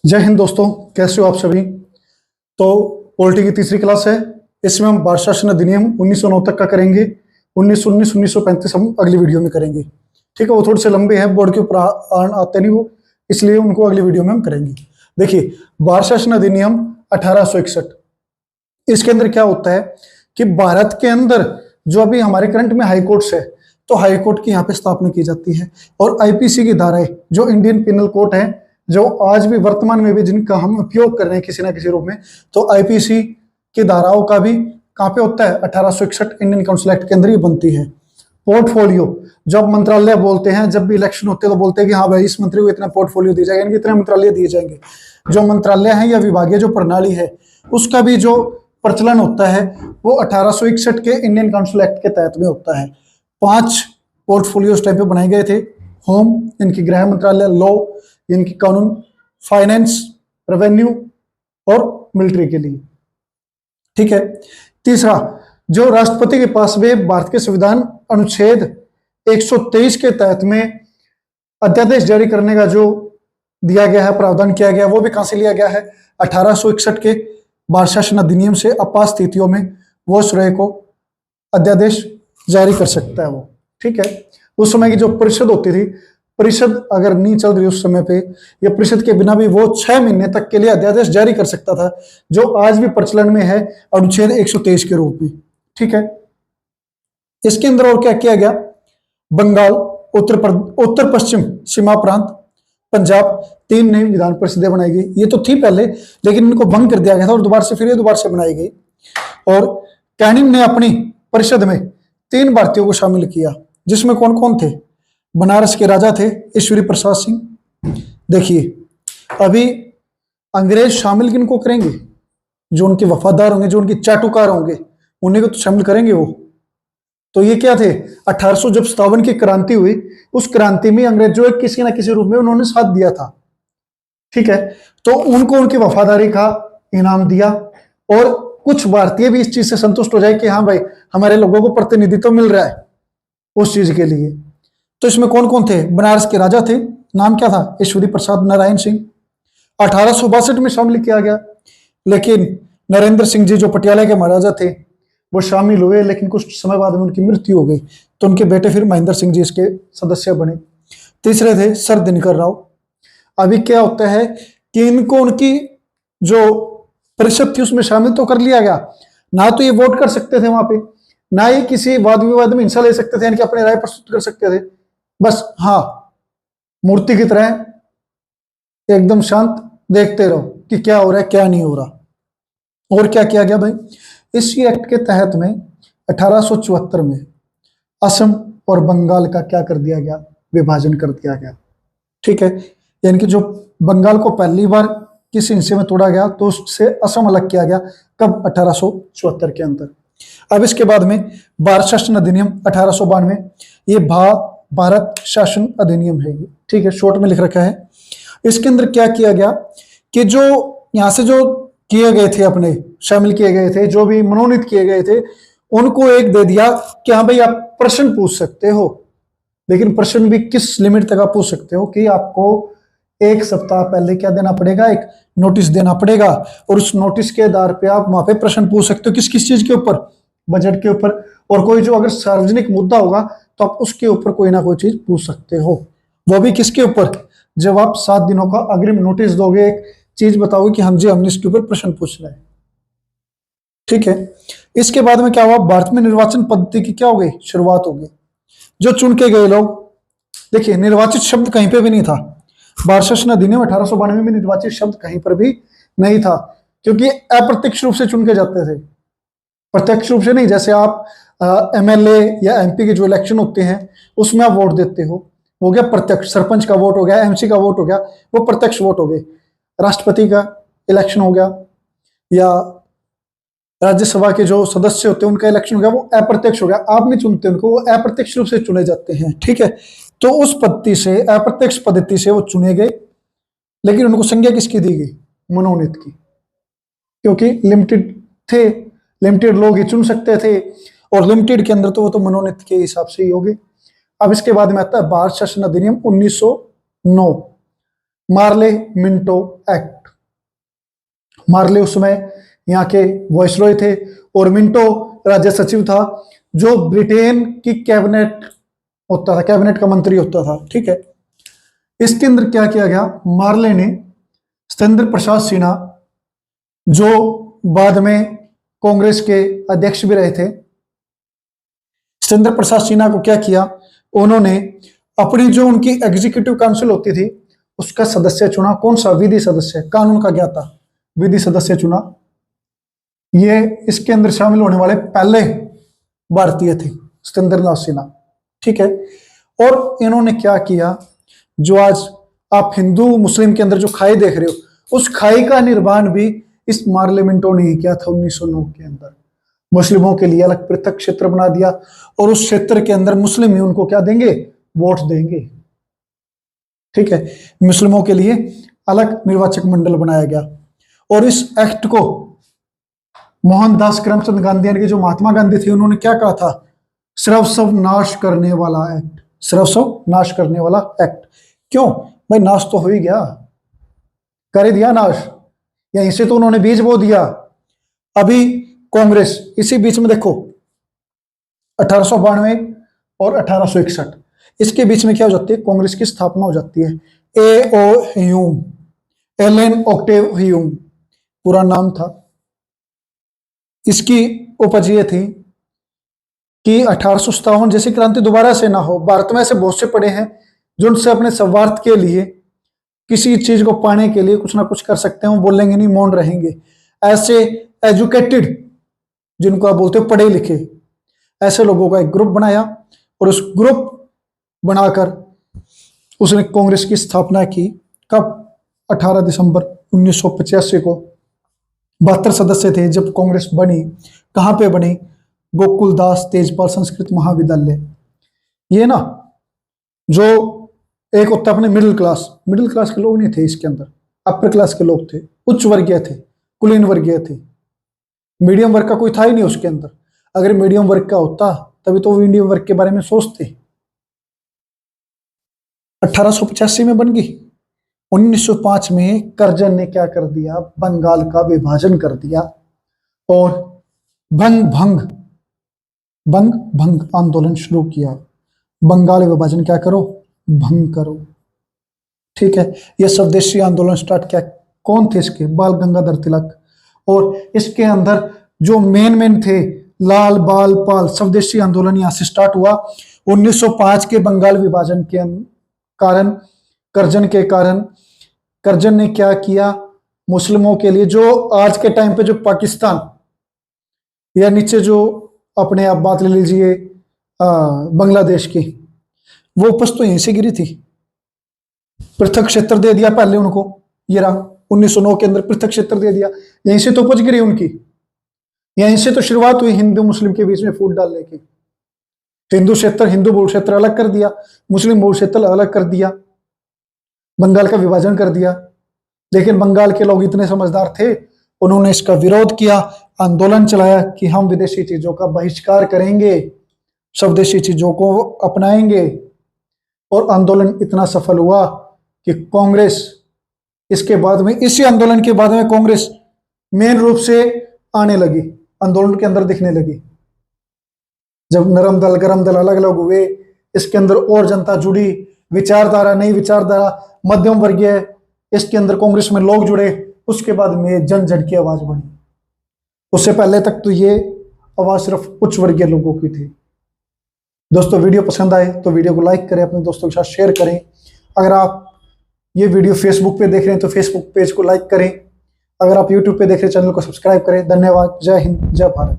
जय हिंद दोस्तों, कैसे हो आप सभी। तो पॉलिटी की तीसरी क्लास है। इसमें हम भारत शासन अधिनियम 1909 तक का करेंगे। 1919 1935 हम अगली वीडियो में करेंगे। ठीक है, वो थोड़े से लंबे हैं, बोर्ड के ऊपर आते नहीं वो, इसलिए उनको अगली वीडियो में हम करेंगे। देखिए, भारत शासन अधिनियम 1861, इसके अंदर क्या होता है कि भारत के अंदर जो अभी हमारे करंट में हाई कोर्ट्स है, तो हाई कोर्ट की यहाँ पे स्थापना की जाती है। और आईपीसी की धाराएं, जो इंडियन पिनल कोड है, जो आज भी वर्तमान में भी जिनका हम उपयोग कर रहे हैं किसी ना किसी रूप में, तो आईपीसी की धाराओं का भी कहाँ पे होता है, 1861 इंडियन काउंसिल एक्ट के अंदर ही बनती है। पोर्टफोलियो, जब मंत्रालय बोलते हैं, जब भी इलेक्शन होते हैं तो बोलते हैं कि हाँ भाई, इस मंत्री को इतना पोर्टफोलियो दिया जाएगा, इनके इतने मंत्रालय दिए जाएंगे। जो मंत्रालय है या विभागीय जो प्रणाली है, उसका भी जो प्रचलन होता है वो 1861 के इंडियन काउंसिल एक्ट के तहत में होता है। 5 पोर्टफोलियो उस टाइम पे बनाए गए थे। होम, इनकी गृह मंत्रालय, लॉ, इनकी कानून, फाइनेंस, रेवेन्यू और मिलिट्री के लिए। ठीक है। तीसरा, जो राष्ट्रपति के पास में भारत के संविधान अनुच्छेद 123 के तहत में अध्यादेश जारी करने का जो दिया गया है, प्रावधान किया गया, वो भी कहां से लिया गया है, 1861 के भारत शासन अधिनियम से। आपात स्थितियों में वो श्रेय को अध्यादेश जारी कर सकता है वो। ठीक है। उस समय की जो परिषद होती थी, परिषद अगर नहीं चल रही उस समय पे, या परिषद के बिना भी वो 6 महीने तक के लिए अध्यादेश जारी कर सकता था, जो आज भी प्रचलन में है अनुच्छेद 123 के रूप में। ठीक है। इसके अंदर और क्या किया गया, बंगाल, उत्तर पश्चिम सीमा प्रांत, पंजाब, 3 नई विधान परिषदें बनाई गई। ये तो थी पहले, लेकिन इनको भंग कर दिया गया था और दोबारा से फिर ये दोबारा से बनाई गई। और कैनिंग ने अपनी परिषद में 3 भारतीयों को शामिल किया, जिसमें कौन कौन थे, बनारस के राजा थे ईश्वरी प्रसाद सिंह। देखिए, अभी अंग्रेज शामिल किनको करेंगे, जो उनके वफादार होंगे, जो उनके चाटुकार होंगे, उन्हीं को तो शामिल करेंगे वो। तो ये क्या थे, 1857 की क्रांति हुई, उस क्रांति में अंग्रेजों ने किसी ना किसी रूप में उन्होंने साथ दिया था। ठीक है। तो उनको उनकी वफादारी का इनाम दिया, और कुछ भारतीय भी इस चीज से संतुष्ट हो जाए कि हाँ भाई, हमारे लोगों को प्रतिनिधित्व मिल रहा है उस चीज के लिए। तो इसमें कौन कौन थे, बनारस के राजा थे, नाम क्या था, ईश्वरी प्रसाद नारायण सिंह। 1862 में शामिल किया गया, लेकिन नरेंद्र सिंह जी जो पटियाला के महाराजा थे वो शामिल हुए, लेकिन कुछ समय बाद में उनकी मृत्यु हो गई, तो उनके बेटे फिर महेंद्र सिंह जी इसके सदस्य बने। तीसरे थे सर दिनकर राव। अभी क्या होता है कि इनको उनकी जो परिषद थी उसमें शामिल तो कर लिया गया, ना तो ये वोट कर सकते थे वहां पे, ना ही किसी वाद विवाद में हिस्सा ले सकते थे, यानी कि अपनी राय प्रस्तुत कर सकते थे। बस हाँ, मूर्ति की तरह एकदम शांत देखते रहो कि क्या हो रहा है क्या नहीं हो रहा। और क्या किया गया भाई, इसी एक्ट के तहत में 1874 में असम और बंगाल का क्या कर दिया गया, विभाजन कर दिया गया। ठीक है। यानी कि जो बंगाल को पहली बार किस हिस्से में तोड़ा गया, तो उससे असम अलग किया गया, कब, 1874 के अंदर। अब इसके बाद में भारत शासन अधिनियम 1892, ये भारत शासन अधिनियम है ये। ठीक है, शॉर्ट में लिख रखा है। इसके अंदर क्या किया गया कि जो यहां से जो किए गए थे, अपने शामिल किए गए थे, जो भी मनोनीत किए गए थे, उनको एक दे दिया कि हाँ भाई, आप प्रश्न पूछ सकते हो, लेकिन प्रश्न भी किस लिमिट तक आप पूछ सकते हो कि आपको 1 सप्ताह पहले क्या देना पड़ेगा, एक नोटिस देना पड़ेगा, और उस नोटिस के आधार पे आप वहां पे प्रश्न पूछ सकते हो। किस किस चीज के ऊपर, बजट के ऊपर, और कोई जो अगर सार्वजनिक मुद्दा होगा तो आप उसके ऊपर कोई ना कोई चीज पूछ सकते हो। वो भी किसके ऊपर, जब आप 7 दिनों का अग्रिम नोटिस दोगे, एक चीज बताओगे कि हम जी हमने इसके ऊपर प्रश्न पूछना है। ठीक है। इसके बाद में क्या हुआ, भारत में निर्वाचन पद्धति की क्या हो गई, शुरुआत हो गई। जो चुन के गए लोग, देखिए निर्वाचित शब्द कहीं पे भी नहीं था, भारत शासन अधिनियम 1892 में निर्वाचित शब्द कहीं पर भी नहीं था, क्योंकि अप्रत्यक्ष रूप से चुन के जाते थे, प्रत्यक्ष रूप से नहीं। जैसे आप एमएलए या एमपी के जो इलेक्शन होते हैं उसमें आप वोट देते हो गया प्रत्यक्ष, सरपंच का वोट हो गया, एमसी का वोट हो गया, वो प्रत्यक्ष वोट हो गए। राष्ट्रपति का इलेक्शन हो गया, या राज्यसभा के जो सदस्य होते हैं उनका इलेक्शन हो गया, वो अप्रत्यक्ष हो गया, आप नहीं चुनते उनको, वो अप्रत्यक्ष रूप से चुने जाते हैं। ठीक है। तो उस पद्धति से, अप्रत्यक्ष पद्धति से वो चुने गए, लेकिन उनको संज्ञा किसकी दी गई, मनोनीत की, क्योंकि लिमिटेड थे, लिमिटेड लोग ही चुन सकते थे, और लिमिटेड के अंदर तो वो तो मनोनीत के हिसाब से ही होंगे। अब इसके बाद में आता है भारत शासन अधिनियम 1909। Morley Minto act. मार्ले उस समय यहाँ के वाइसरॉय थे और मिंटो राज्य सचिव था, जो ब्रिटेन की कैबिनेट होता था, कैबिनेट का मंत्री होता था। ठीक है, इसके अंदर क्या किया गया, मार्ले ने सत्येंद्र प्रसाद सिन्हा, जो बाद में कांग्रेस के अध्यक्ष भी रहे थे, सत्येंद्र प्रसाद सिन्हा को क्या किया, उन्होंने अपनी जो उनकी एग्जीक्यूटिव काउंसिल होती थी उसका सदस्य चुना। कौन सा, विधि सदस्य, कानून का ज्ञाता विधि सदस्य चुना। ये इसके अंदर शामिल होने वाले पहले भारतीय थे सत्येंद्र नाथ सिन्हा। ठीक है, और इन्होंने क्या किया, जो आज आप हिंदू मुस्लिम के अंदर जो खाई देख रहे हो, उस खाई का निर्माण भी इस मार्ले मिंटो ने ही किया था 1909 के अंदर। मुस्लिमों के लिए अलग पृथक क्षेत्र बना दिया और उस क्षेत्र के अंदर मुस्लिम ही उनको क्या देंगे, वोट देंगे। ठीक है, मुस्लिमों के लिए अलग निर्वाचक मंडल बनाया गया। और इस एक्ट को मोहनदास करमचंद गांधी यानी कि जो महात्मा गांधी थे, उन्होंने क्या कहा था, सर्वस्व नाश करने वाला एक्ट, सर्वस्व नाश करने वाला एक्ट। क्यों भाई, नाश तो हो ही गया, कर ही दिया नाश, यहीं से तो उन्होंने बीज बो दिया। अभी कांग्रेस इसी बीच में देखो 1892 और 1861, इसके बीच में क्या हो जाती है, कांग्रेस की स्थापना हो जाती है। A O. Hume, Allan Octavian Hume पूरा नाम था। इसकी उपज ये थी कि 1857 जैसी क्रांति दोबारा से ना हो। भारत में ऐसे बहुत से पड़े हैं जो उनसे अपने स्वार्थ के लिए, किसी चीज को पाने के लिए कुछ ना कुछ कर सकते हैं, वो बोलेंगे नहीं, मौन रहेंगे। ऐसे एजुकेटेड, जिनको आप बोलते हो पढ़े लिखे, ऐसे लोगों का एक ग्रुप बनाया और उस ग्रुप बनाकर उसने कांग्रेस की स्थापना की। कब, 18 दिसंबर 1985 को। 72 सदस्य थे जब कांग्रेस बनी। कहां पे बनी, गोकुलदास तेजपाल संस्कृत महाविद्यालय। ये ना, जो एक होता अपने मिडिल क्लास के लोग नहीं थे इसके अंदर, अपर क्लास के लोग थे, उच्च वर्गीय थे, कुलीन वर्गीय थे, मीडियम वर्ग का कोई था ही नहीं उसके अंदर। अगर मीडियम वर्ग का होता तभी तो वो मीडियम वर्ग के बारे में सोचते। 1885 में बन गई। 1905 में कर्जन ने क्या कर दिया, बंगाल का विभाजन कर दिया और भंग भंग आंदोलन शुरू किया। बंगाल विभाजन क्या करो, भंग करो। ठीक है, यह स्वदेशी आंदोलन स्टार्ट किया। कौन थे इसके, बाल गंगाधर तिलक। और इसके अंदर जो मेन थे, लाल बाल पाल, स्वदेशी आंदोलन यहां से स्टार्ट हुआ। 1905 के बंगाल विभाजन के कारण, कर्जन ने क्या किया, मुस्लिमों के लिए, जो आज के टाइम पे जो पाकिस्तान या नीचे जो अपने आप बात ले लीजिए बांग्लादेश की, वो उपज तो यहीं से गिरी थी। पृथक क्षेत्र दे दिया पहले उनको, ये रहा 1909 के अंदर पृथक क्षेत्र दे दिया, यहीं से तो उपज गिरी उनकी, यहीं से तो शुरुआत हुई हिंदू मुस्लिम के बीच में फूट डालने की। हिंदू बहुल क्षेत्र अलग कर दिया, मुस्लिम बहुल क्षेत्र अलग कर दिया, बंगाल का विभाजन कर दिया। लेकिन बंगाल के लोग इतने समझदार थे, उन्होंने इसका विरोध किया, आंदोलन चलाया कि हम विदेशी चीजों का बहिष्कार करेंगे, स्वदेशी चीजों को अपनाएंगे। और आंदोलन इतना सफल हुआ कि कांग्रेस इसके बाद में, इसी आंदोलन के बाद में कांग्रेस मेन रूप से आने लगी, आंदोलन के अंदर दिखने लगी। जब नरम दल गरम दल अलग अलग हुए, इसके अंदर और जनता जुड़ी, विचारधारा नई विचारधारा, मध्यम वर्गीय, इसके अंदर कांग्रेस में लोग जुड़े। उसके बाद में जन जन की आवाज बनी। उससे पहले तक तो ये आवाज सिर्फ उच्च वर्गीय लोगों की थी। दोस्तों, वीडियो पसंद आए तो वीडियो को लाइक करें, अपने दोस्तों के साथ शेयर करें। अगर आप ये वीडियो फेसबुक पे देख रहे हैं तो फेसबुक पेज को लाइक करें। अगर आप यूट्यूब पे देख रहे हैं, चैनल को सब्सक्राइब करें। धन्यवाद। जय हिंद, जय भारत।